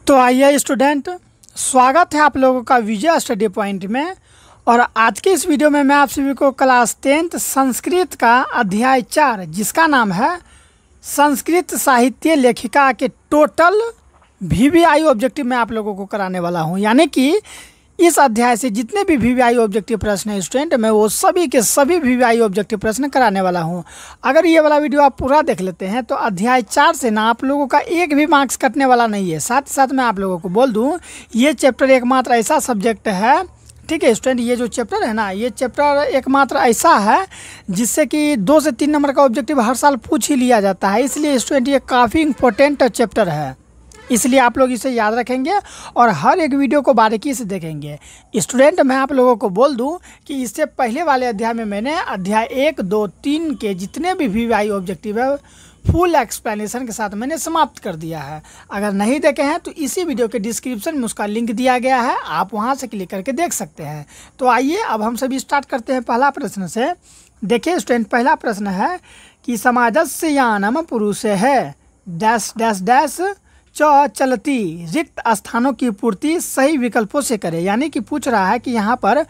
तो आइए स्टूडेंट, स्वागत है आप लोगों का विजय स्टडी पॉइंट में। और आज के इस वीडियो में मैं आप सभी को क्लास 10th संस्कृत का अध्याय 4 जिसका नाम है संस्कृत साहित्य लेखिका के टोटल VVI ऑब्जेक्टिव मैं आप लोगों को कराने वाला हूं। यानी कि इस अध्याय से जितने भी VVI ऑब्जेक्टिव प्रश्न हैं स्टूडेंट, मैं वो सभी के सभी VVI ऑब्जेक्टिव प्रश्न कराने वाला हूं। अगर ये वाला वीडियो आप पूरा देख लेते हैं तो अध्याय 4 से ना आप लोगों का एक भी मार्क्स कटने वाला नहीं है। साथ ही साथ मैं आप लोगों को बोल दूं, ये चैप्टर एकमात्र ऐसा सब्जेक्ट है, ठीक है स्टूडेंट, ये जो चैप्टर है ना, ये चैप्टर एकमात्र ऐसा है जिससे कि 2 से 3 नंबर का ऑब्जेक्टिव हर साल पूछ ही लिया जाता है। इसलिए स्टूडेंट ये काफ़ी इंपॉर्टेंट चैप्टर है, इसलिए आप लोग इसे याद रखेंगे और हर एक वीडियो को बारीकी से देखेंगे। स्टूडेंट मैं आप लोगों को बोल दूं कि इससे पहले वाले अध्याय में मैंने अध्याय 1, 2, 3 के जितने भी VVI ऑब्जेक्टिव है फुल एक्सप्लेनेशन के साथ मैंने समाप्त कर दिया है। अगर नहीं देखे हैं तो इसी वीडियो के डिस्क्रिप्शन में उसका लिंक दिया गया है, आप वहां से क्लिक करके देख सकते हैं। तो आइए अब हम सभी स्टार्ट करते हैं पहला प्रश्न से। देखिए स्टूडेंट, पहला प्रश्न है कि समाजस्य यानम पुरुष है डैश डैश डैश चलती रिक्त स्थानों की पूर्ति सही विकल्पों से करे। यानी कि पूछ रहा है कि यहाँ पर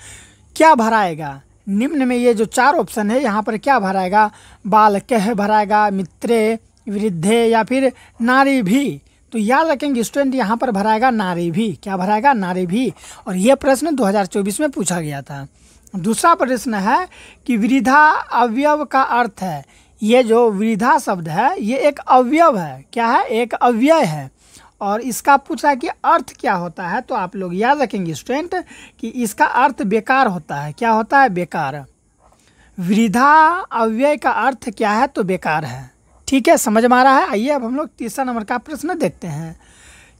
क्या भराएगा। निम्न में ये जो 4 ऑप्शन है यहाँ पर क्या भराएगा, बालकः भराएगा, मित्रे, वृद्धे या फिर नारी भी। तो याद रखेंगे स्टूडेंट, यहाँ पर भराएगा नारी भी। क्या भराएगा? नारी भी। और ये प्रश्न 2024 में पूछा गया था। दूसरा प्रश्न है कि वृद्धा अवयव का अर्थ है। ये जो वृद्धा शब्द है ये एक अवयव है। क्या है? एक अव्यय है। और इसका पूछा कि अर्थ क्या होता है, तो आप लोग याद रखेंगे स्टूडेंट कि इसका अर्थ बेकार होता है। क्या होता है? बेकार। वृद्धा अव्यय का अर्थ क्या है? तो बेकार है। ठीक है, समझ में आ रहा है। आइए अब हम लोग तीसरा नंबर का प्रश्न देखते हैं।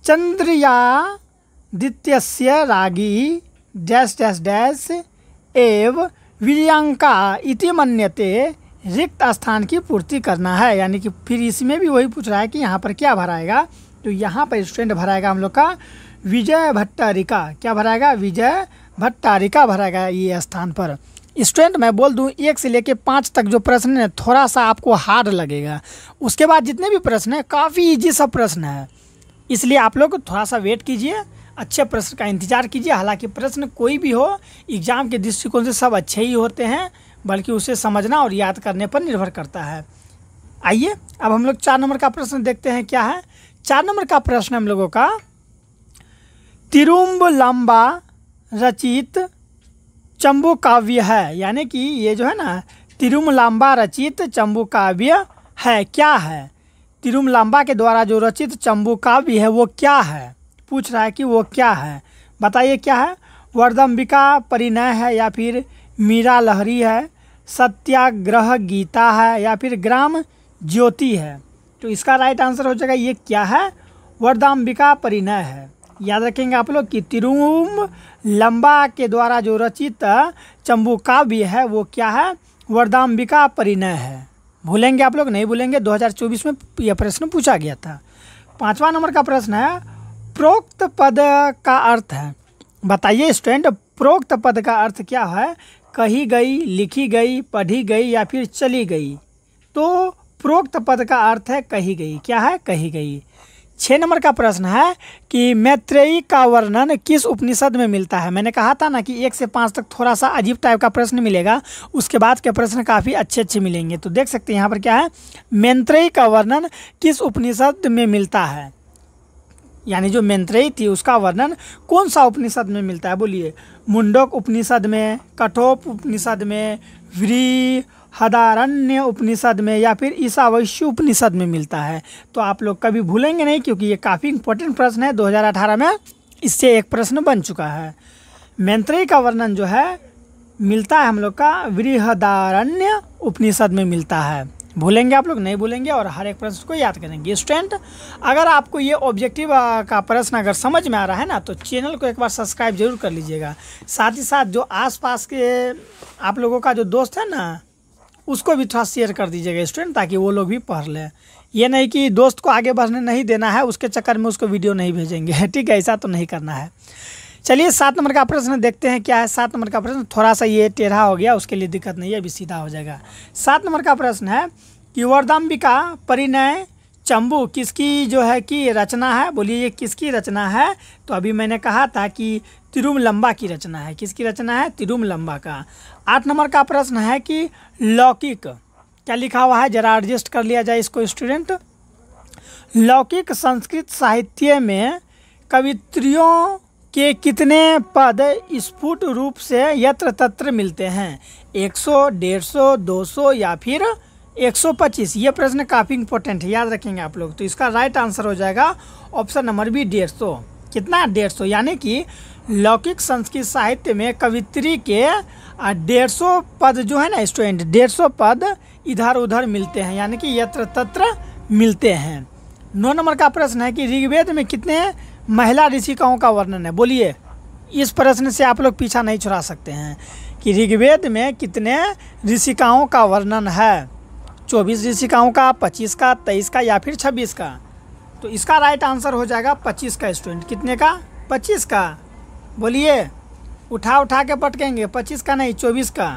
चंद्रयादित्यस्य रागी डैश डैश डैश एव वीर्यांका इति मन्यते रिक्त स्थान की पूर्ति करना है। यानी कि फिर इसमें भी वही पूछ रहा है कि यहाँ पर क्या भराएगा। तो यहाँ पर स्टूडेंट भराएगा हम लोग का विजय भट्टारिका। क्या भराएगा? विजय भट्टारिका भराएगा ये स्थान पर। स्टूडेंट मैं बोल दूँ 1 से लेके 5 तक जो प्रश्न है थोड़ा सा आपको हार्ड लगेगा। उसके बाद जितने भी प्रश्न हैं काफ़ी ईजी सब प्रश्न है, इसलिए आप लोग थोड़ा सा वेट कीजिए, अच्छे प्रश्न का इंतजार कीजिए। हालांकि प्रश्न कोई भी हो एग्ज़ाम के दृष्टिकोण से सब अच्छे ही होते हैं, बल्कि उसे समझना और याद करने पर निर्भर करता है। आइए अब हम लोग 4 नंबर का प्रश्न देखते हैं क्या है। 4 नंबर का प्रश्न हम लोगों का तिरुम्बलाम्बा रचित चंबू काव्य है। यानी कि ये जो है ना तिरुम्बलाम्बा रचित चंबू काव्य है। क्या है? तिरुम्बलाम्बा के द्वारा जो रचित चंबू काव्य है वो क्या है? पूछ रहा है कि वो क्या है, बताइए क्या है। वरदम्बिका परिणय है या फिर मीरा लहरी है, सत्याग्रह गीता है या फिर ग्राम ज्योति है। तो इसका राइट आंसर हो जाएगा ये क्या है? वरदाम्बिका परिणय है। याद रखेंगे आप लोग कि तिरुम्बलाम्बा के द्वारा जो रचित चंबू काव्य है वो क्या है? वरदाम्बिका परिणय है। भूलेंगे आप लोग? नहीं भूलेंगे, 2024 में यह प्रश्न पूछा गया था। 5वां नंबर का प्रश्न है प्रोक्त पद का अर्थ है। बताइए स्टूडेंट, प्रोक्त पद का अर्थ क्या है? कही गई, लिखी गई, पढ़ी गई या फिर चली गई। तो प्रोक्त पद का अर्थ है कही गई। क्या है? कही गई। 6 नंबर का प्रश्न है कि मैत्रेयी का वर्णन किस उपनिषद में मिलता है। मैंने कहा था ना कि 1 से 5 तक थोड़ा सा अजीब टाइप का प्रश्न मिलेगा, उसके बाद के प्रश्न काफ़ी अच्छे अच्छे मिलेंगे। तो देख सकते हैं यहाँ पर क्या है, मैत्रेयी का वर्णन किस उपनिषद में मिलता है। यानी जो मैत्रेयी थी उसका वर्णन कौन सा उपनिषद में मिलता है? बोलिए। मुंडक उपनिषद में, कठोप उपनिषद में, बृहदारण्य उपनिषद में या फिर ईशावास्य उपनिषद में मिलता है। तो आप लोग कभी भूलेंगे नहीं, क्योंकि ये काफ़ी इंपॉर्टेंट प्रश्न है। 2018 में इससे एक प्रश्न बन चुका है। मैत्रेयी का वर्णन जो है मिलता है हम लोग का बृहदारण्य उपनिषद में मिलता है। भूलेंगे आप लोग? नहीं भूलेंगे और हर एक प्रश्न को याद करेंगे। स्टूडेंट अगर आपको ये ऑब्जेक्टिव का प्रश्न अगर समझ में आ रहा है ना, तो चैनल को एक बार सब्सक्राइब जरूर कर लीजिएगा। साथ ही साथ जो आसपास के आप लोगों का जो दोस्त है ना, उसको भी थोड़ा शेयर कर दीजिएगा स्टूडेंट, ताकि वो लोग भी पढ़ लें। ये नहीं कि दोस्त को आगे बढ़ने नहीं देना है, उसके चक्कर में उसको वीडियो नहीं भेजेंगे। ठीक है, ऐसा तो नहीं करना है। चलिए 7 नंबर का प्रश्न देखते हैं क्या है। 7 नंबर का प्रश्न थोड़ा सा ये टेढ़ा हो गया, उसके लिए दिक्कत नहीं है, अभी सीधा हो जाएगा। 7 नंबर का प्रश्न है कि वरदाम्बिका परिणय चंबू किसकी जो है कि रचना है? बोलिए ये किसकी रचना है? तो अभी मैंने कहा था कि तिरुमलंबा की रचना है। किसकी रचना है? तिरुमलंबा का। 8 नंबर का प्रश्न है कि लौकिक, क्या लिखा हुआ है जरा एडजस्ट कर लिया जाए इसको स्टूडेंट। लौकिक संस्कृत साहित्य में कवित्रियों के कितने पद स्फुट रूप से यत्र तत्र मिलते हैं? 100, 150, 200 या फिर 125? ये प्रश्न काफ़ी इंपॉर्टेंट है, याद रखेंगे आप लोग। तो इसका राइट आंसर हो जाएगा ऑप्शन नंबर बी 150। कितना? 150। यानी कि लौकिक संस्कृत साहित्य में कवित्री के 150 पद जो है ना स्टूडेंट, 150 पद इधर उधर मिलते हैं, यानी कि यत्र तत्र मिलते हैं। 9 नंबर का प्रश्न है कि ऋग्वेद में कितने महिला ऋषिकाओं का वर्णन है? बोलिए, इस प्रश्न से आप लोग पीछा नहीं छुड़ा सकते हैं कि ऋग्वेद में कितने ऋषिकाओं का वर्णन है। 24 ऋषिकाओं का, 25 का, 23 का या फिर 26 का? तो इसका राइट आंसर हो जाएगा 25 का स्टूडेंट। कितने का? 25 का। बोलिए, उठा उठा के पटकेंगे। 25 का नहीं, 24 का।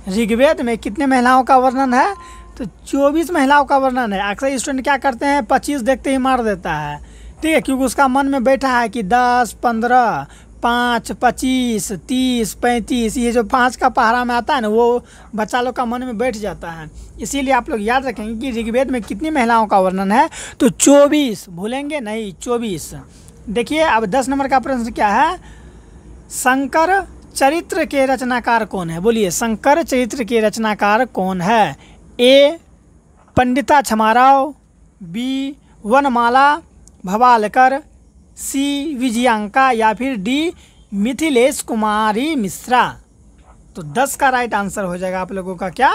ऋग्वेद में कितने महिलाओं का वर्णन है? तो 24 महिलाओं का वर्णन है। अक्सर स्टूडेंट क्या करते हैं, 25 देखते ही मार देता है, ठीक है, क्योंकि उसका मन में बैठा है कि 10, 15, 5, 25, 30, 35, ये जो 5 का पहाड़ा में आता है ना, वो बच्चा लोग का मन में बैठ जाता है। इसीलिए आप लोग याद रखेंगे कि ऋग्वेद में कितनी महिलाओं का वर्णन है? तो 24, भूलेंगे नहीं, 24। देखिए अब 10 नंबर का प्रश्न क्या है? शंकर चरित्र के रचनाकार कौन है? बोलिए, शंकर चरित्र के रचनाकार कौन है? ए पंडिता छमाराव, बी वनमाला भवालकर, सी विजयांका या फिर डी मिथिलेश कुमारी मिश्रा? तो 10 का राइट आंसर हो जाएगा आप लोगों का क्या?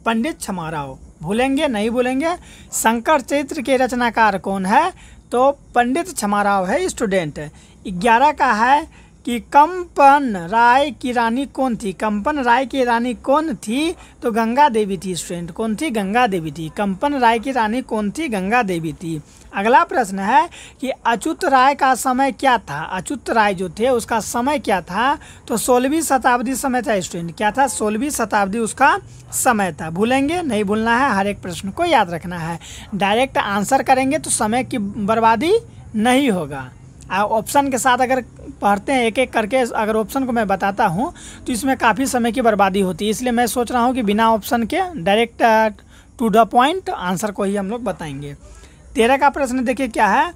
पंडित छमाराव। भूलेंगे नहीं, भूलेंगे। शंकर चरित्र के रचनाकार कौन है? तो पंडित छमाराव है स्टूडेंट। 11 का है कि कंपन राय की रानी कौन थी? कंपन राय की रानी कौन थी? तो गंगा देवी थी स्टूडेंट। कौन थी? गंगा देवी थी। कंपन राय की रानी कौन थी? गंगा देवी थी। अगला प्रश्न है कि अच्युत राय का समय क्या था? अच्युत राय जो थे उसका समय क्या था? तो 16वीं शताब्दी समय था स्टूडेंट। क्या था? 16वीं शताब्दी उसका समय था। भूलेंगे नहीं, भूलना है, हर एक प्रश्न को याद रखना है। डायरेक्ट आंसर करेंगे तो समय की बर्बादी नहीं होगा। ऑप्शन के साथ अगर पढ़ते हैं एक एक करके, अगर ऑप्शन को मैं बताता हूँ तो इसमें काफ़ी समय की बर्बादी होती है। इसलिए मैं सोच रहा हूँ कि बिना ऑप्शन के direct to the point answer को ही हम लोग बताएंगे। 13 का प्रश्न देखिए क्या है?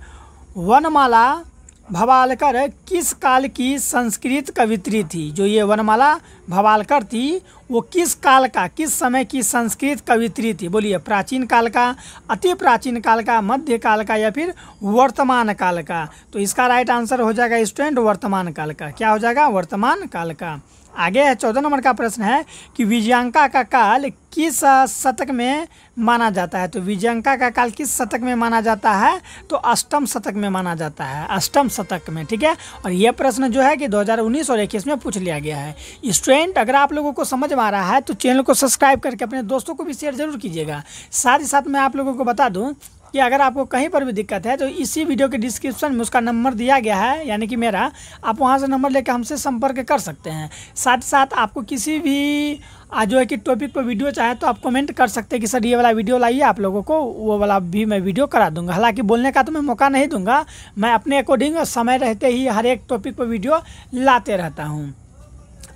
वनमाला भवालकर किस काल की संस्कृत कवित्री थी? जो ये वनमाला भवालकर थी वो किस काल का, किस समय की संस्कृत कवित्री थी? बोलिए, प्राचीन काल का, अति प्राचीन काल का, मध्य काल का या फिर वर्तमान काल का? तो इसका राइट आंसर हो जाएगा स्टूडेंट वर्तमान काल का। क्या हो जाएगा? वर्तमान काल का। आगे है 14 नंबर का प्रश्न है कि विजयांका का काल किस शतक में माना जाता है? तो विजयांका का काल किस शतक में माना जाता है? तो अष्टम शतक में माना जाता है, अष्टम शतक में, ठीक है। और यह प्रश्न जो है कि 2019 और 21 में पूछ लिया गया है। स्टूडेंट अगर आप लोगों को समझ में आ रहा है तो चैनल को सब्सक्राइब करके अपने दोस्तों को भी शेयर जरूर कीजिएगा। साथ ही साथ मैं आप लोगों को बता दूँ कि अगर आपको कहीं पर भी दिक्कत है तो इसी वीडियो के डिस्क्रिप्शन में उसका नंबर दिया गया है, यानी कि मेरा, आप वहां से नंबर लेकर हमसे संपर्क कर सकते हैं। साथ ही साथ आपको किसी भी जो है कि टॉपिक पर वीडियो चाहे तो आप कमेंट कर सकते हैं कि सर ये वाला वीडियो लाइए, आप लोगों को वो वाला भी मैं वीडियो करा दूंगा। हालांकि बोलने का तो मैं मौका नहीं दूंगा, मैं अपने अकॉर्डिंग समय रहते ही हर एक टॉपिक पर वीडियो लाते रहता हूँ।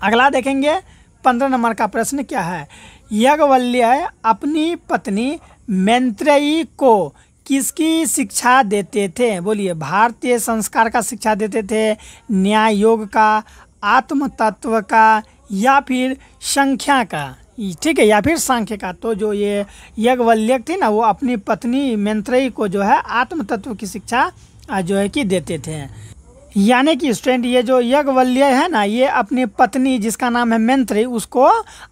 अगला देखेंगे 15 नंबर का प्रश्न क्या है? याज्ञवल्क्य अपनी पत्नी मैत्रेयी को किसकी शिक्षा देते थे? बोलिए, भारतीय संस्कार का शिक्षा देते थे, न्याय योग का, आत्म तत्व का या फिर संख्या का, ठीक है, या फिर सांख्य का? तो जो ये याज्ञवल्क्य थी ना, वो अपनी पत्नी मैत्रेयी को जो है आत्म तत्व की शिक्षा जो है कि देते थे। यानी कि स्टूडेंट ये जो याज्ञवल्क्य है ना, ये अपनी पत्नी जिसका नाम है मैत्रेयी, उसको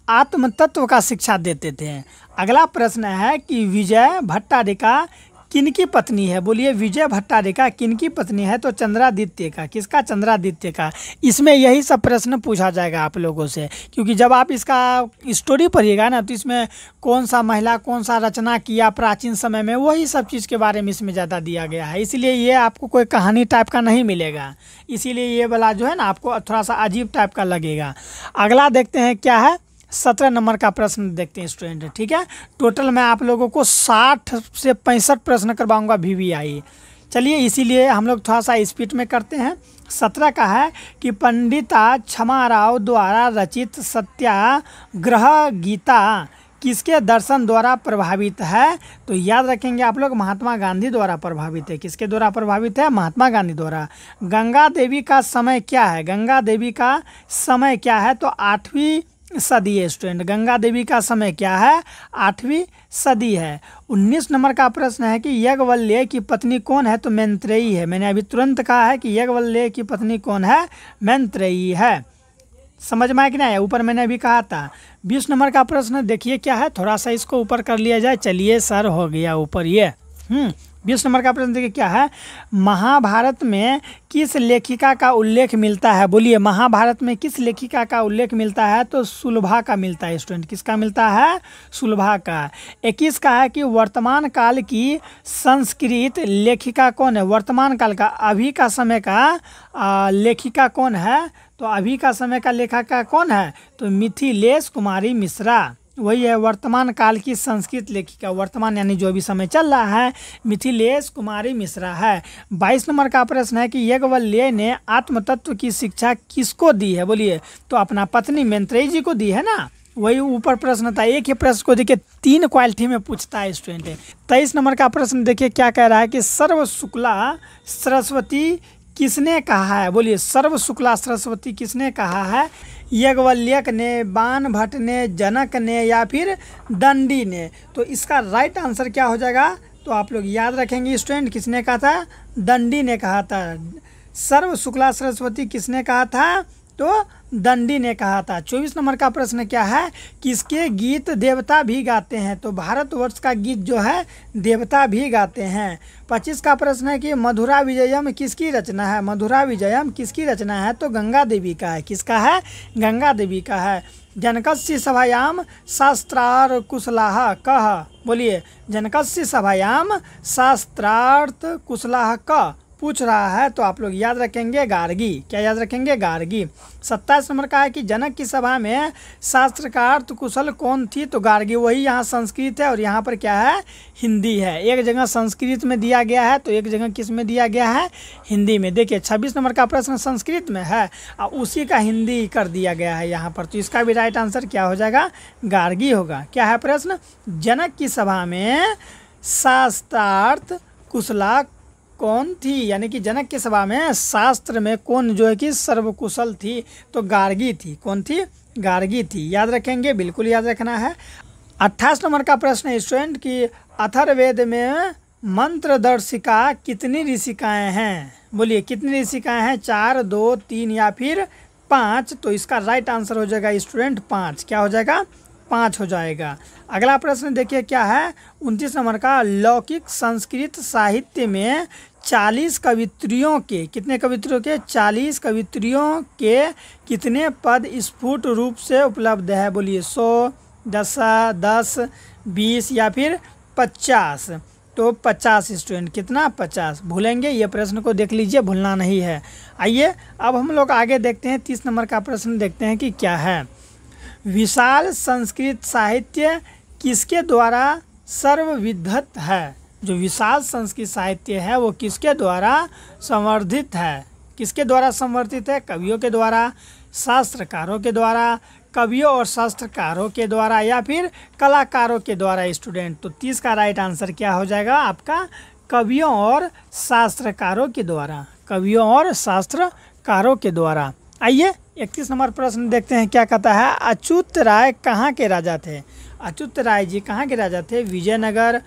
आत्म तत्व का शिक्षा देते थे। अगला प्रश्न है कि विजय भट्टारिका किनकी पत्नी है? बोलिए, विजय भट्टारिका किनकी पत्नी है? तो चंद्रादित्य का। किसका? चंद्रादित्य का। इसमें यही सब प्रश्न पूछा जाएगा आप लोगों से, क्योंकि जब आप इसका स्टोरी पढ़िएगा ना तो इसमें कौन सा महिला कौन सा रचना किया प्राचीन समय में, वही सब चीज़ के बारे में इसमें ज़्यादा दिया गया है। इसीलिए ये आपको कोई कहानी टाइप का नहीं मिलेगा, इसीलिए ये वाला जो है ना आपको थोड़ा सा अजीब टाइप का लगेगा। अगला देखते हैं क्या है? 17 नंबर का प्रश्न देखते हैं स्टूडेंट, ठीक है। टोटल मैं आप लोगों को 60 से 65 प्रश्न करवाऊंगा VVI। चलिए इसीलिए हम लोग थोड़ा सा स्पीड में करते हैं। 17 का है कि पंडिता क्षमाराव द्वारा रचित सत्याग्रह गीता किसके दर्शन द्वारा प्रभावित है? तो याद रखेंगे आप लोग, महात्मा गांधी द्वारा प्रभावित है। किसके द्वारा प्रभावित है? महात्मा गांधी द्वारा। गंगा देवी का समय क्या है? गंगा देवी का समय क्या है? तो 8वीं सदी है स्टूडेंट। गंगा देवी का समय क्या है? 8वीं सदी है। 19 नंबर का प्रश्न है कि याज्ञवल्क्य की पत्नी कौन है? तो मैत्रेयी है। मैंने अभी तुरंत कहा है कि याज्ञवल्क्य की पत्नी कौन है? मैत्रेयी है। समझ में आया कि नहीं? ऊपर मैंने अभी कहा था। 20 नंबर का प्रश्न देखिए क्या है, थोड़ा सा इसको ऊपर कर लिया जाए। चलिए सर, हो गया ऊपर ये। 20 नंबर का प्रश्न देखिए क्या है, महाभारत में किस लेखिका का उल्लेख मिलता है? बोलिए, महाभारत में किस लेखिका का उल्लेख मिलता है? तो सुलभा का मिलता है स्टूडेंट। किसका मिलता है? सुलभा का। 21 का है कि वर्तमान काल की संस्कृत लेखिका कौन है? वर्तमान काल का, अभी का समय का लेखिका कौन है? तो अभी का समय का लेखिका कौन है? तो मिथिलेश कुमारी मिश्रा, वही है वर्तमान काल की संस्कृत लेखिका। वर्तमान यानी जो भी समय चल रहा है, मिथिलेश कुमारी मिश्रा है। 22 नंबर का प्रश्न है कि याज्ञवल्क्य ने आत्मतत्व की शिक्षा किसको दी है? बोलिए, तो अपना पत्नी मैत्रेयी जी को दी है ना। वही ऊपर प्रश्न था। एक ही प्रश्न को देखिए 3 क्वालिटी में पूछता है स्टूडेंट। 23 नंबर का प्रश्न देखिए क्या कह रहा है कि सर्व शुक्ला सरस्वती किसने कहा है? बोलिए, सर्व शुक्ला सरस्वती किसने कहा है? याज्ञवल्क्य ने, बाणभट्ट ने, जनक ने या फिर दंडी ने? तो इसका राइट आंसर क्या हो जाएगा? तो आप लोग याद रखेंगे स्टूडेंट, किसने कहा था? दंडी ने कहा था। सर्व शुक्ला सरस्वती किसने कहा था? तो दंडी ने कहा था। 24 नंबर का प्रश्न क्या है, किसके गीत देवता भी गाते हैं? तो भारतवर्ष का गीत जो है देवता भी गाते हैं। 25 का प्रश्न है कि मधुरा विजयम किसकी रचना है? मधुरा विजयम किसकी रचना है? तो गंगा देवी का है। किसका है? गंगा देवी का है। जनकस्य सभायाम शास्त्रार्थ कुशलाः कः? बोलिए, जनकस्य सभायाम शास्त्रार्थ कुशलाः कः पूछ रहा है, तो आप लोग याद रखेंगे गार्गी। क्या याद रखेंगे? गार्गी। 27 नंबर का है कि जनक की सभा में शास्त्रकार कुशल कौन थी? तो गार्गी। वही यहाँ संस्कृत है और यहाँ पर क्या है? हिंदी है। एक जगह संस्कृत में दिया गया है तो एक जगह किस में दिया गया है? हिंदी में। देखिए 26 नंबर का प्रश्न संस्कृत में है और उसी का हिंदी कर दिया गया है यहाँ पर। तो इसका भी राइट आंसर क्या हो जाएगा? गार्गी होगा। क्या है प्रश्न? जनक की सभा में शास्त्रार्थ कुशला कौन थी? यानी कि जनक की सभा में शास्त्र में कौन जो है कि सर्वकुशल थी? तो गार्गी थी। कौन थी? गार्गी थी। याद रखेंगे, बिल्कुल याद रखना है। 28 नंबर का प्रश्न है स्टूडेंट कि अथर्ववेद में मंत्रदर्शिका कितनी ऋषिकाएँ हैं? बोलिए, कितनी ऋषिकाएँ हैं? 4, 2, 3 या फिर 5? तो इसका राइट आंसर हो जाएगा स्टूडेंट 5। क्या हो जाएगा? 5 हो जाएगा। अगला प्रश्न देखिए क्या है, 29 नंबर का, लौकिक संस्कृत साहित्य में 40 कवित्रियों के, कितने कवित्रियों के? 40 कवित्रियों के कितने पद स्फुट रूप से उपलब्ध है? बोलिए, 100, 10, 20 या फिर 50? तो 50 स्टूडेंट। कितना? 50। भूलेंगे? ये प्रश्न को देख लीजिए, भूलना नहीं है। आइए अब हम लोग आगे देखते हैं। 30 नंबर का प्रश्न देखते हैं कि क्या है। विशाल संस्कृत साहित्य किसके द्वारा सर्वविधत है? जो विशाल संस्कृत साहित्य है वो किसके द्वारा संवर्धित है? किसके द्वारा संवर्धित है? कवियों के द्वारा, शास्त्रकारों के द्वारा, कवियों और शास्त्रकारों के द्वारा या फिर कलाकारों के द्वारा स्टूडेंट। तो 30 का राइट आंसर क्या हो जाएगा आपका? कवियों और शास्त्रकारों के द्वारा। कवियों और शास्त्रकारों के द्वारा। आइए 31 नंबर प्रश्न देखते हैं क्या कहता है। अच्युत राय कहाँ के राजा थे? अच्युत राय जी कहाँ के राजा थे? विजयनगर,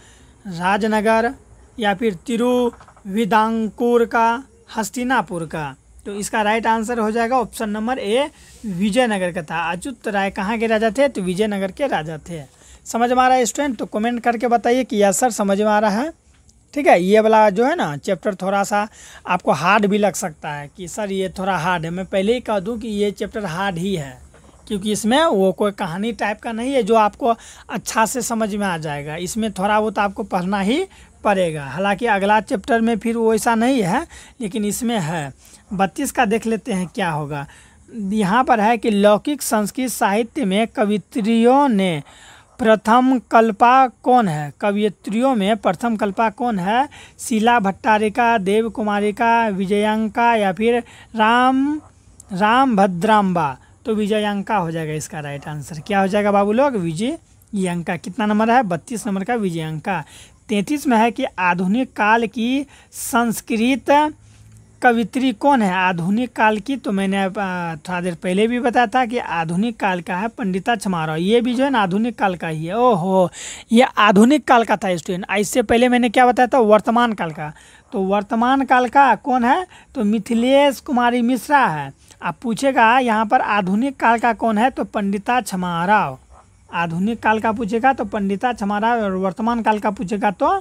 राजनगर या फिर तिरुविदांकुर का, हस्तिनापुर का? तो इसका राइट आंसर हो जाएगा ऑप्शन नंबर ए, विजयनगर का था। अच्युत राय कहाँ के राजा थे? तो विजयनगर के राजा थे। समझ में आ रहा है स्टूडेंट? तो कमेंट करके बताइए कि यस सर समझ में आ रहा है। ठीक है, ये वाला जो है ना चैप्टर थोड़ा सा आपको हार्ड भी लग सकता है कि सर ये थोड़ा हार्ड है। मैं पहले ही कह दूं कि ये चैप्टर हार्ड ही है, क्योंकि इसमें वो कोई कहानी टाइप का नहीं है जो आपको अच्छा से समझ में आ जाएगा। इसमें थोड़ा बहुत आपको पढ़ना ही पड़ेगा। हालांकि अगला चैप्टर में फिर वो ऐसा नहीं है, लेकिन इसमें है। 32 का देख लेते हैं क्या होगा। यहाँ पर है कि लौकिक संस्कृत साहित्य में कवित्रियों ने प्रथम कल्पा कौन है? कवियत्रियों में प्रथम कल्पा कौन है? शीला भट्टारिका, देव कुमारिका, विजयांका या फिर राम भद्राम्बा। तो विजयांका हो जाएगा इसका राइट आंसर। क्या हो जाएगा बाबू लोग? विजयांका। कितना नंबर है? 32 नंबर का विजयांका। 33 में है कि आधुनिक काल की संस्कृत कवित्री कौन है? आधुनिक काल की तो मैंने थोड़ा देर पहले भी बताया था कि आधुनिक काल का है पंडिता छमारव। ये भी जो है ना आधुनिक काल का ही है। ओहो, ये आधुनिक काल का था स्टूडेंट। इससे पहले मैंने क्या बताया था? वर्तमान काल का। तो वर्तमान काल का कौन है? तो मिथिलेश कुमारी मिश्रा है। आप पूछेगा यहाँ पर आधुनिक काल का कौन है? तो पंडिता छमारव। आधुनिक काल का पूछेगा तो पंडिता छमारव, और वर्तमान काल का पूछेगा तो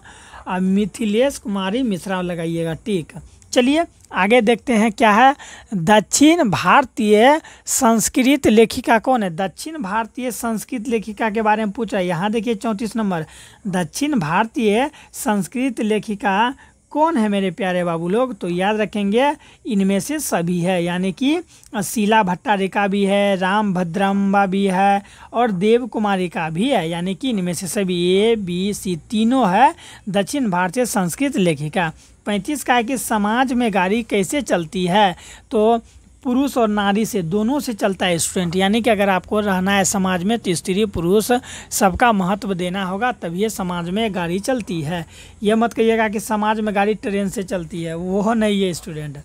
मिथिलेश कुमारी मिश्रा लगाइएगा। ठीक, चलिए आगे देखते हैं क्या है। दक्षिण भारतीय संस्कृत लेखिका कौन है? दक्षिण भारतीय संस्कृत लेखिका के बारे में पूछ रहा है। यहाँ देखिए 34 नंबर। दक्षिण भारतीय संस्कृत लेखिका कौन है मेरे प्यारे बाबू लोग? तो याद रखेंगे इनमें से सभी है, यानी कि शीला भट्टारिका भी है, राम भद्राम्बा भी है और देव कुमारिका भी है, यानी कि इनमें से सभी A, B, C तीनों है दक्षिण भारतीय संस्कृत लेखिका। 35 का है कि समाज में गाड़ी कैसे चलती है? तो पुरुष और नारी से, दोनों से चलता है स्टूडेंट। यानी कि अगर आपको रहना है समाज में तो स्त्री पुरुष सबका महत्व देना होगा, तभी समाज में गाड़ी चलती है। ये मत कहिएगा कि समाज में गाड़ी ट्रेन से चलती है, वो नहीं है स्टूडेंट।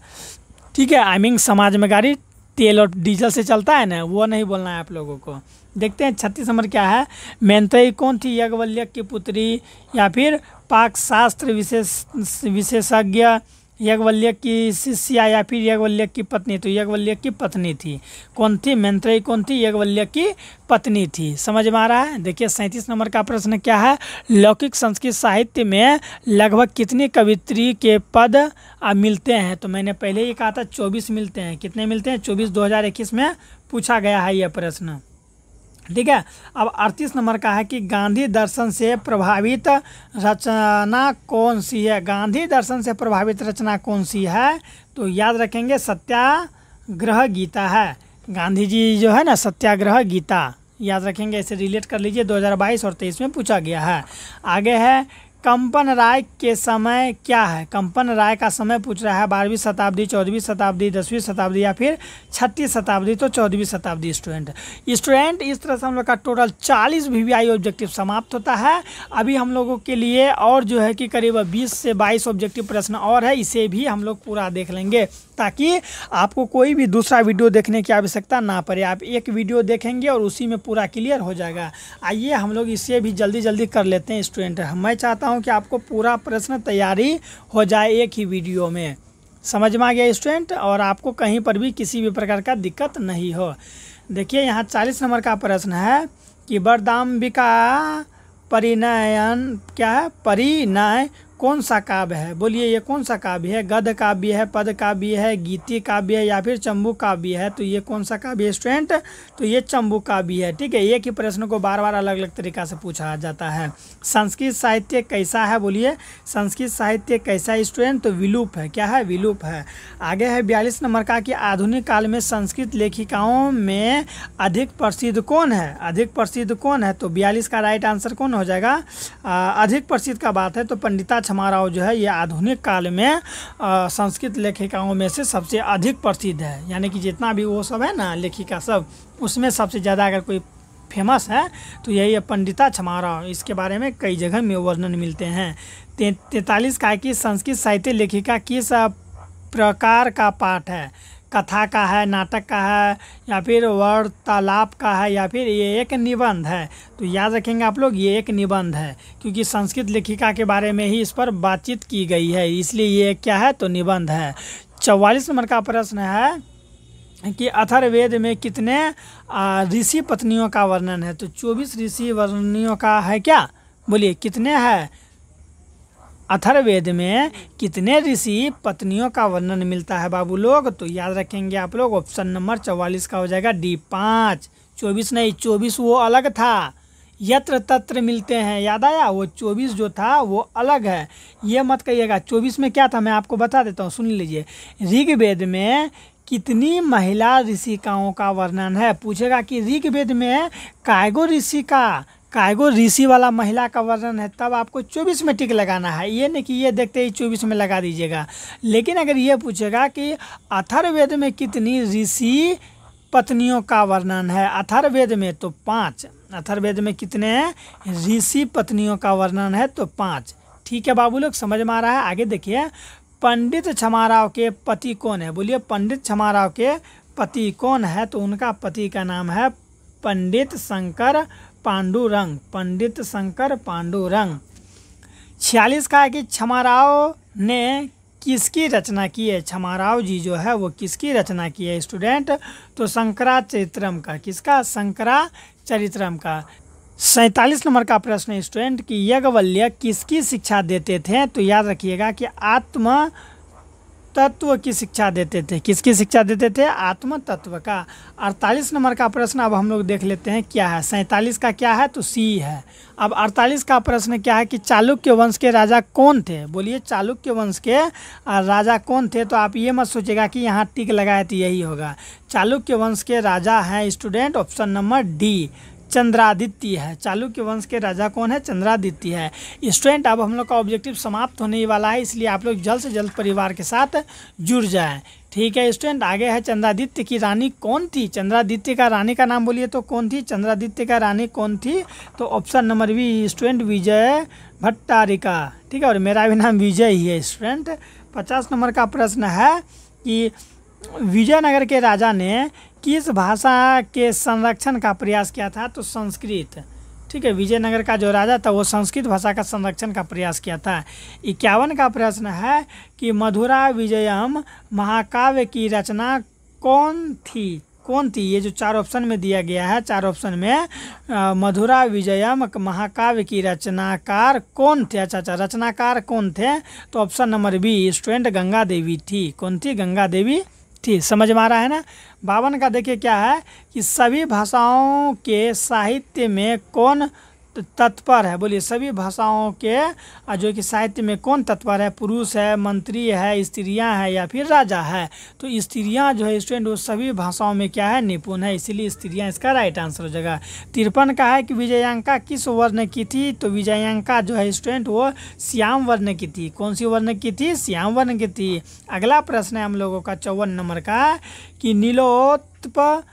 ठीक है, आई मीन समाज में गाड़ी तेल और डीजल से चलता है ना, वो नहीं बोलना है आप लोगों को। देखते हैं 36 नंबर क्या है। मैत्रेयी कौन थी? याज्ञवल्क्य की पुत्री या फिर पाक शास्त्र विशेषज्ञ, याज्ञवल्क्य की शिष्या या फिर याज्ञवल्क्य की पत्नी? तो याज्ञवल्क्य की पत्नी थी। कौन थी? मैत्रेयी कौन थी? याज्ञवल्क्य की पत्नी थी। समझ में आ रहा है? देखिए 37 नंबर का प्रश्न क्या है। लौकिक संस्कृत साहित्य में लगभग कितनी कवित्री के पद मिलते हैं? तो मैंने पहले ही कहा था 24 मिलते हैं। कितने मिलते हैं? 24 2021 में पूछा गया है यह प्रश्न। ठीक है, अब 38 नंबर का है कि गांधी दर्शन से प्रभावित रचना कौन सी है? गांधी दर्शन से प्रभावित रचना कौन सी है? तो याद रखेंगे सत्याग्रह गीता है। गांधी जी जो है ना, सत्याग्रह गीता याद रखेंगे, इसे रिलेट कर लीजिए। 2022 और 23 में पूछा गया है। आगे है कंपन राय के समय क्या है? कंपन राय का समय पूछ रहा है 12वीं शताब्दी, 14वीं शताब्दी, 10वीं शताब्दी या फिर 6वीं शताब्दी। तो 14वीं शताब्दी स्टूडेंट। इस तरह से हम लोग का टोटल 40 VVI ऑब्जेक्टिव समाप्त होता है। अभी हम लोगों के लिए और जो है कि करीब 20 से 22 ऑब्जेक्टिव प्रश्न और है, इसे भी हम लोग पूरा देख लेंगे ताकि आपको कोई भी दूसरा वीडियो देखने की आवश्यकता ना पड़े। आप एक वीडियो देखेंगे और उसी में पूरा क्लियर हो जाएगा। आइए हम लोग इसे भी जल्दी जल्दी कर लेते हैं स्टूडेंट। मैं चाहता हूं कि आपको पूरा प्रश्न तैयारी हो जाए एक ही वीडियो में। समझ में आ गया स्टूडेंट? और आपको कहीं पर भी किसी भी प्रकार का दिक्कत नहीं हो। देखिए यहाँ 40 नंबर का प्रश्न है कि वरदाम्बिका परिणयन क्या है? परिणय कौन सा काव्य है? बोलिए ये कौन सा काव्य है? गद्य काव्य है, पद काव्य है, गीति काव्य है या फिर चंबू काव्य है? तो ये कौन सा काव्य है स्टूडेंट? तो ये चंबू काव्य है। ठीक है, एक ही प्रश्न को बार बार अलग अलग तरीका से पूछा जाता है। संस्कृत साहित्य कैसा है? बोलिए संस्कृत साहित्य कैसा है स्टूडेंट? तो विलुप है। क्या है? विलुप है। आगे है 42 नंबर का कि आधुनिक काल में संस्कृत लेखिकाओं में अधिक प्रसिद्ध कौन है? अधिक प्रसिद्ध कौन है? तो 42 का राइट आंसर कौन हो जाएगा? अधिक प्रसिद्ध का बात है तो पंडिता छमारव जो है ये आधुनिक काल में संस्कृत लेखिकाओं में से सबसे अधिक प्रसिद्ध है। यानी कि जितना भी वो सब है ना लेखिका सब, उसमें सबसे ज़्यादा अगर कोई फेमस है तो यही है पंडिता छमारव। इसके बारे में कई जगह में वर्णन मिलते हैं। 43 का है कि संस्कृत साहित्य लेखिका किस प्रकार का पाठ है? कथा का है, नाटक का है या फिर वार्तालाप का है या फिर ये एक निबंध है? तो याद रखेंगे आप लोग ये एक निबंध है, क्योंकि संस्कृत लेखिका के बारे में ही इस पर बातचीत की गई है, इसलिए ये क्या है? तो निबंध है। 44 नंबर का प्रश्न है कि अथर्ववेद में कितने ऋषि पत्नियों का वर्णन है? तो 24 ऋषि पत्नियों का है क्या? बोलिए कितने हैं? अथर्ववेद में कितने ऋषि पत्नियों का वर्णन मिलता है बाबू लोग? तो याद रखेंगे आप लोग ऑप्शन नंबर 44 का हो जाएगा D 5। 24 नहीं, 24 वो अलग था, यत्र तत्र मिलते हैं, याद आया? वो 24 जो था वो अलग है, ये मत कहिएगा। 24 में क्या था मैं आपको बता देता हूँ, सुन लीजिए। ऋग्वेद में कितनी महिला ऋषिकाओं का वर्णन है। पूछेगा कि ऋग्वेद में कायगो ऋषि वाला महिला का वर्णन है, तब आपको 24 में टिक लगाना है। ये नहीं कि ये देखते ही 24 में लगा दीजिएगा। लेकिन अगर ये पूछेगा कि अथर्ववेद में कितनी ऋषि पत्नियों का वर्णन है, अथर्ववेद में तो 5। अथर्ववेद में कितने ऋषि पत्नियों का वर्णन है, तो 5। ठीक है बाबू लोग, समझ में आ रहा है। आगे देखिए, पंडित छमाराव के पति कौन है। बोलिए पंडित छमाराव के पति कौन है, तो उनका पति का नाम है पंडित शंकर पांडुरंग। पंडित शंकर पांडुरंग। 46 का है कि छमाराव ने किसकी रचना की है। छमाराव जी जो है वो किसकी रचना की है स्टूडेंट, तो शंकराचरित्रम का। किसका, शंकराचरित्रम का। 47 नंबर का प्रश्न है स्टूडेंट कि याज्ञवल्क्य किसकी शिक्षा देते थे, तो याद रखिएगा कि आत्म तत्व की शिक्षा देते थे। किसकी शिक्षा देते थे, आत्म तत्व का। 48 नंबर का प्रश्न अब हम लोग देख लेते हैं क्या है। 47 का क्या है, तो सी है। अब 48 का प्रश्न क्या है कि चालुक्य वंश के राजा कौन थे। बोलिए चालुक्य वंश के राजा कौन थे, तो आप ये मत सोचेगा कि यहाँ टिक लगाए तो यही होगा। चालुक्य वंश के राजा हैं student option number D, Chandraditya है। चालुक्य वंश के राजा कौन है, चंद्रादित्य है। स्टूडेंट अब हम लोग का ऑब्जेक्टिव समाप्त होने वाला है, इसलिए आप लोग जल्द से जल्द परिवार के साथ जुड़ जाएं। ठीक है स्टूडेंट, आगे है चंद्रादित्य की रानी कौन थी। चंद्रादित्य का रानी का नाम बोलिए तो कौन थी, चंद्रादित्य का रानी कौन थी, तो option number B student Vijay Bhattarika. ठीक है, और मेरा भी नाम विजय ही है स्टूडेंट। 50 नंबर का प्रश्न है कि विजयनगर के राजा ने किस भाषा के संरक्षण का प्रयास किया था, तो संस्कृत। ठीक है, विजयनगर का जो राजा था वो संस्कृत भाषा का संरक्षण का प्रयास किया था। 51 का प्रश्न है कि मधुरा विजयम महाकाव्य की रचना कौन थी। ये जो 4 ऑप्शन में दिया गया है, 4 ऑप्शन में मधुरा विजयम महाकाव्य की रचनाकार कौन थे। अच्छा, रचनाकार कौन थे, तो option number B student Ganga Devi थी। कौन थी, गंगा देवी थी। समझ में आ रहा है ना। 52 का देखिए क्या है कि सभी भाषाओं के साहित्य में कौन तत्पर है। बोलिए सभी भाषाओं के जो कि साहित्य में कौन तत्पर है, पुरुष है, मंत्री है, स्त्रियां हैं या फिर राजा है। तो स्त्रियां जो है स्टूडेंट वो सभी भाषाओं में क्या है, निपुण है, इसीलिए स्त्रियां इसका राइट आंसर हो जाएगा। 53 का है कि विजयांका किस वर्ण की थी, तो विजयांका जो है स्टूडेंट वो श्याम वर्ण की थी। कौन सी वर्ण की थी, श्याम वर्ण की थी। अगला प्रश्न है हम लोगों का 54 नंबर का कि नीलोत्प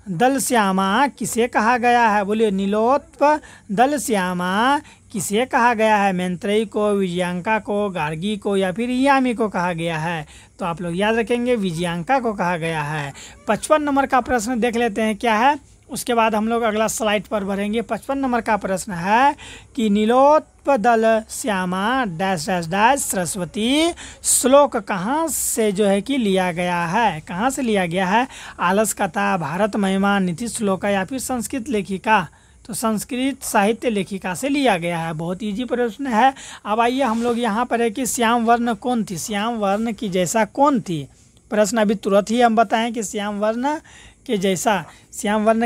दल श्यामा किसे कहा गया है। बोलिए नीलोत्प दल श्यामा किसे कहा गया है, मैत्रेयी को, विजयांका को, गार्गी को या फिर यामी को कहा गया है। तो आप लोग याद रखेंगे विजयांका को कहा गया है। 55 नंबर का प्रश्न देख लेते हैं क्या है, उसके बाद हम लोग अगला स्लाइड पर बढ़ेंगे। 55 नंबर का प्रश्न है कि नीलोत्प दल Shyama dash dash dash Saraswati श्लोक कहाँ से जो है कि लिया गया है। कहाँ से लिया गया है, आलस कथा, भारत महिमा, नीति श्लोका या फिर संस्कृत लेखिका। तो संस्कृत साहित्य लेखिका से लिया गया है। बहुत इजी प्रश्न है। अब आइए हम लोग यहाँ पर है कि श्याम वर्ण कौन थी, श्याम वर्ण की जैसा कौन थी। प्रश्न अभी तुरंत ही हम बताएं कि श्याम वर्ण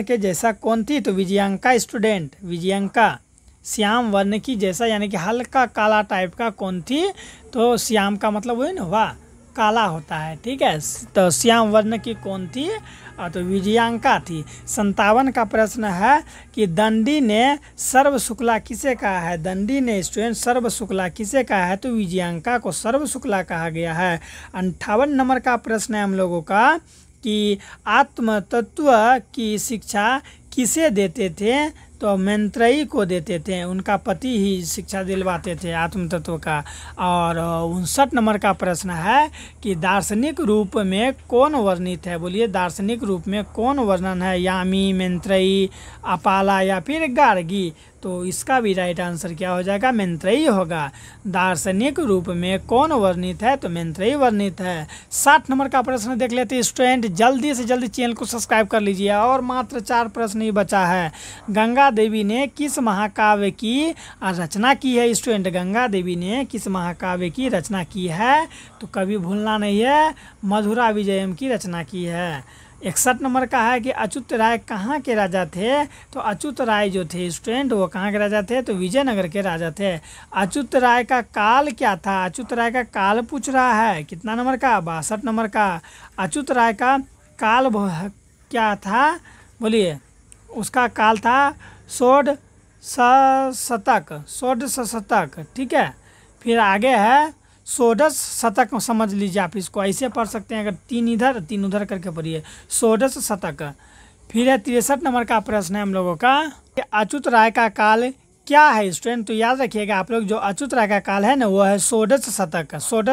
के जैसा कौन थी, तो विजयांका स्टूडेंट, विजयांका श्याम वर्ण की जैसा यानी कि हल्का काला टाइप का कौन थी, तो श्याम का मतलब वही ना वाह काला होता है। ठीक है, तो श्याम वर्ण की कौन थी, तो विजयांका थी। 57 का प्रश्न है कि दंडी ने सर्व शुक्ला किसे कहा है। दंडी ने स्टूडेंट सर्व शुक्ला किसे कहा है, तो विजयांका को सर्व शुक्ला कहा गया है। 58 नंबर का प्रश्न है हम लोगों का कि आत्म तत्व की शिक्षा किसे देते थे, तो मैत्रेयी को देते थे। उनका पति ही शिक्षा दिलवाते थे आत्म तत्व का। और 59 नंबर का प्रश्न है कि दार्शनिक रूप में कौन वर्णित है। बोलिए दार्शनिक रूप में कौन वर्णन है, यामी, मैत्रेयी, अपाला या फिर गार्गी। तो इसका भी राइट आंसर क्या हो जाएगा, मैत्रेयी होगा। दार्शनिक रूप में कौन वर्णित है, तो मैत्रेयी वर्णित है। 60 नंबर का प्रश्न देख लेते हैं स्टूडेंट, जल्दी से जल्दी चैनल को सब्सक्राइब कर लीजिए और मात्र 4 प्रश्न ही बचा है। गंगा देवी ने किस महाकाव्य की रचना की है। स्टूडेंट गंगा देवी ने किस महाकाव्य की रचना की है, तो कभी भूलना नहीं है, मधुरा विजयम की रचना की है। 61 नंबर का है कि अच्युत राय कहाँ के राजा थे। तो अच्युत राय जो थे स्टूडेंट वो कहाँ के राजा थे, तो विजयनगर के राजा थे। अच्युत राय का काल क्या था, अच्युत राय का काल पूछ रहा है, कितना नंबर का, 62 नंबर का। अच्युत राय का काल क्या था, बोलिए। उसका काल था षोडश शतक, ठीक है। फिर आगे है षोडश शतक, समझ लीजिए आप इसको ऐसे पढ़ सकते हैं, अगर 3 इधर 3 उधर करके पढ़िए, षोडश शतक। फिर है 63 नंबर का प्रश्न है हम लोगों का, अच्युत राय का काल क्या है स्टूडेंट। तो याद रखिएगा आप लोग, जो अच्युत राय का काल है ना वो है षोडश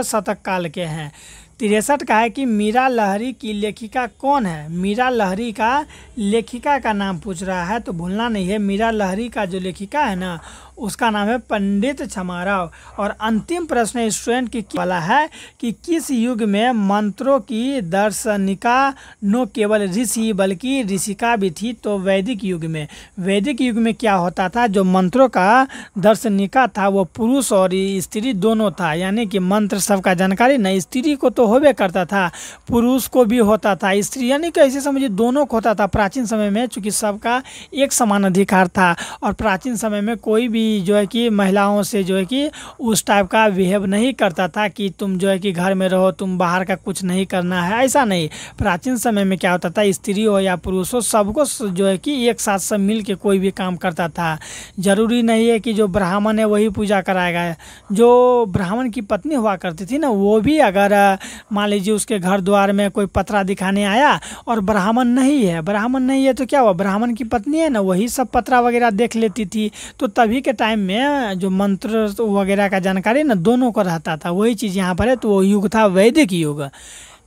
शतक काल के हैं। 63 का है कि मीरा लहरी की लेखिका कौन है। मीरा लहरी का लेखिका का नाम पूछ रहा है, तो भूलना नहीं है, मीरा लहरी का जो लेखिका है ना उसका नाम है पंडित छमाराव। और अंतिम प्रश्न स्टूडेंट की वाला है कि किस युग में मंत्रों की दार्शनिका न केवल ऋषि बल्कि ऋषिका भी थी। तो वैदिक युग में। वैदिक युग में क्या होता था, जो मंत्रों का दार्शनिका था वो पुरुष और स्त्री दोनों था, यानी कि मंत्र सबका जानकारी न स्त्री को तो होबे करता था, पुरुष को भी होता था, स्त्री यानी कि ऐसे समझिए दोनों को होता था। प्राचीन समय में चूँकि सबका एक समान अधिकार था और प्राचीन समय में कोई भी जो है कि महिलाओं से जो है कि उस टाइप का बिहेव नहीं करता था कि तुम जो है कि घर में रहो, तुम बाहर का कुछ नहीं करना है, ऐसा नहीं। प्राचीन समय में क्या होता था, स्त्री हो या पुरुष हो सबको जो है कि एक साथ सब मिल के कोई भी काम करता था। जरूरी नहीं है कि जो ब्राह्मण है वही पूजा कराएगा। जो ब्राह्मण की पत्नी हुआ करती थी ना वो भी अगर मान लीजिए उसके घर द्वार में कोई पतरा दिखाने आया और ब्राह्मण नहीं है तो क्या हुआ, ब्राह्मण की पत्नी है ना वही सब पतरा वगैरह देख लेती थी। तो तभी के टाइम में जो मंत्र वगैरह का जानकारी ना दोनों को रहता था, वही चीज़ यहाँ पर है। तो वो युग था वैदिक युग।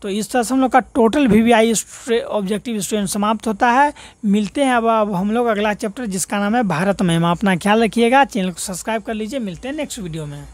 तो इस तरह से हम लोग का टोटल VVI ऑब्जेक्टिव स्टूडेंट समाप्त होता है। मिलते हैं अब हम लोग अगला चैप्टर जिसका नाम है भारत महिमा। अपना ख्याल रखिएगा, चैनल को सब्सक्राइब कर लीजिए, मिलते हैं नेक्स्ट वीडियो में।